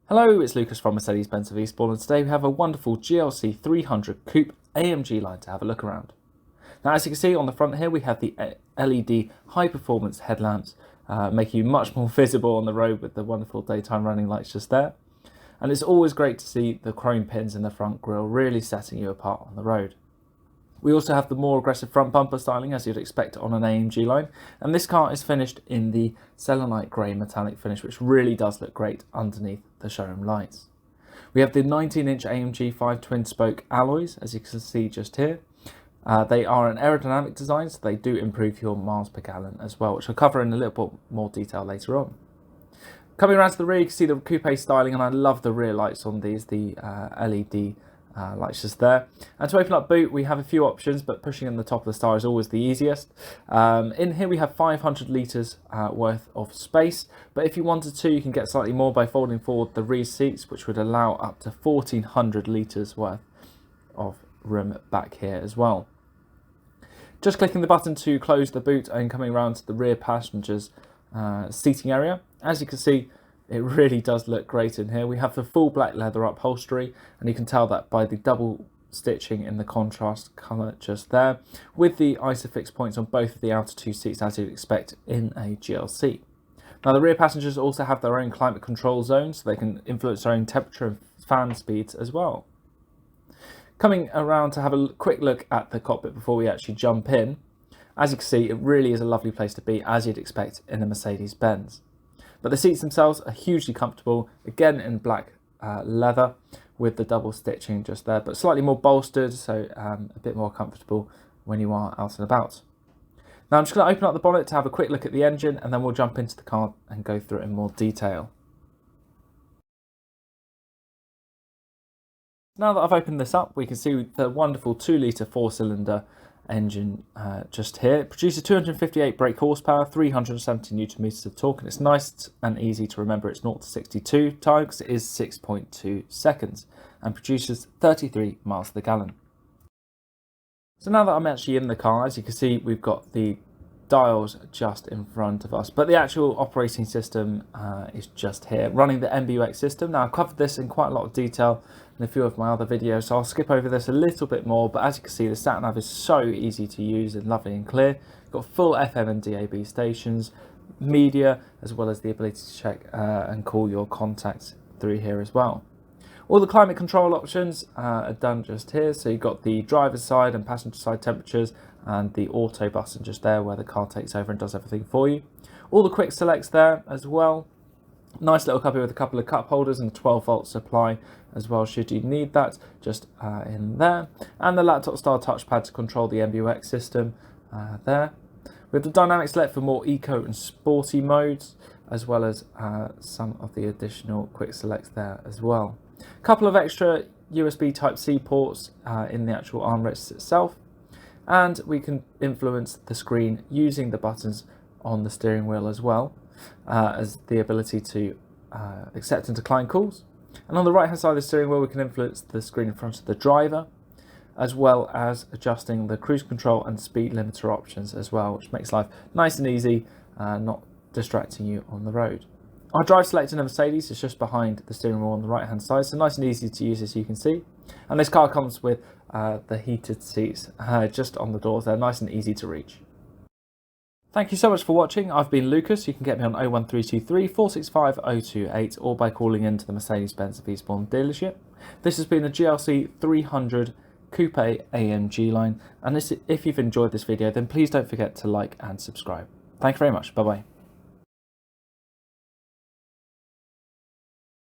Hello, it's Lucas from Mercedes-Benz of Eastbourne, and today we have a wonderful GLC 300 Coupe AMG line to have a look around. Now, as you can see on the front here, we have the LED high-performance headlamps, making you much more visible on the road with the wonderful daytime running lights just there. And it's always great to see the chrome pins in the front grille really setting you apart on the road. We also have the more aggressive front bumper styling as you'd expect on an AMG line, and this car is finished in the selenite grey metallic finish, which really does look great underneath the showroom lights. We have the 19-inch AMG 5 twin-spoke alloys, as you can see just here. They are an aerodynamic design, so they do improve your miles per gallon as well, which I'll cover in a little bit more detail later on. Coming around to the rear, you can see the coupe styling, and I love the rear lights on these, the LED lights just there. And to open up boot, we have a few options, but pushing in the top of the star is always the easiest. In here we have 500 litres worth of space, but if you wanted to, you can get slightly more by folding forward the rear seats, which would allow up to 1400 litres worth of room back here as well. Just clicking the button to close the boot and coming around to the rear passengers seating area, as you can see, it really does look great in here. We have the full black leather upholstery, and you can tell that by the double stitching in the contrast colour just there, with the ISOFIX points on both of the outer two seats as you'd expect in a GLC. Now, the rear passengers also have their own climate control zone, so they can influence their own temperature and fan speeds as well. Coming around to have a quick look at the cockpit before we actually jump in, as you can see, it really is a lovely place to be, as you'd expect in a Mercedes-Benz. But the seats themselves are hugely comfortable, again in black leather with the double stitching just there, but slightly more bolstered, so a bit more comfortable when you are out and about. Now I'm just going to open up the bonnet to have a quick look at the engine, and then we'll jump into the car and go through it in more detail. Now that I've opened this up, we can see the wonderful 2-litre 4-cylinder engine just here. It produces 258 brake horsepower, 370 newton meters of torque, and it's nice and easy to remember it's 0 to 62 times is 6.2 seconds and produces 33 miles to the gallon. So now that I'm actually in the car, as you can see, we've got the dials just in front of us, but the actual operating system is just here, running the MBUX system. Now, I've covered this in quite a lot of detail in a few of my other videos, so I'll skip over this a little bit more, but as you can see, the sat nav is so easy to use and lovely and clear. Got full FM and DAB stations, media, as well as the ability to check and call your contacts through here as well. All the climate control options are done just here, so you've got the driver's side and passenger side temperatures and the auto button just there where the car takes over and does everything for you. All the quick selects there as well. Nice little cubby with a couple of cup holders and a 12-volt supply as well should you need that, just in there. And the laptop style touchpad to control the MBUX system there. With the dynamic select for more eco and sporty modes, as well as some of the additional quick selects there as well. A couple of extra USB Type-C ports in the actual armrest itself, and we can influence the screen using the buttons on the steering wheel as well as the ability to accept and decline calls. And on the right hand side of the steering wheel, we can influence the screen in front of the driver, as well as adjusting the cruise control and speed limiter options as well, which makes life nice and easy, not distracting you on the road. Our drive select in a Mercedes is just behind the steering wheel on the right hand side, so nice and easy to use as you can see. And this car comes with the heated seats just on the doors. They're nice and easy to reach. Thank you so much for watching. I've been Lucas. You can get me on 01323 465 028 or by calling into the Mercedes-Benz of Eastbourne dealership. This has been a GLC 300 Coupe AMG line, and if you've enjoyed this video, then please don't forget to like and subscribe. Thank you very much. Bye bye.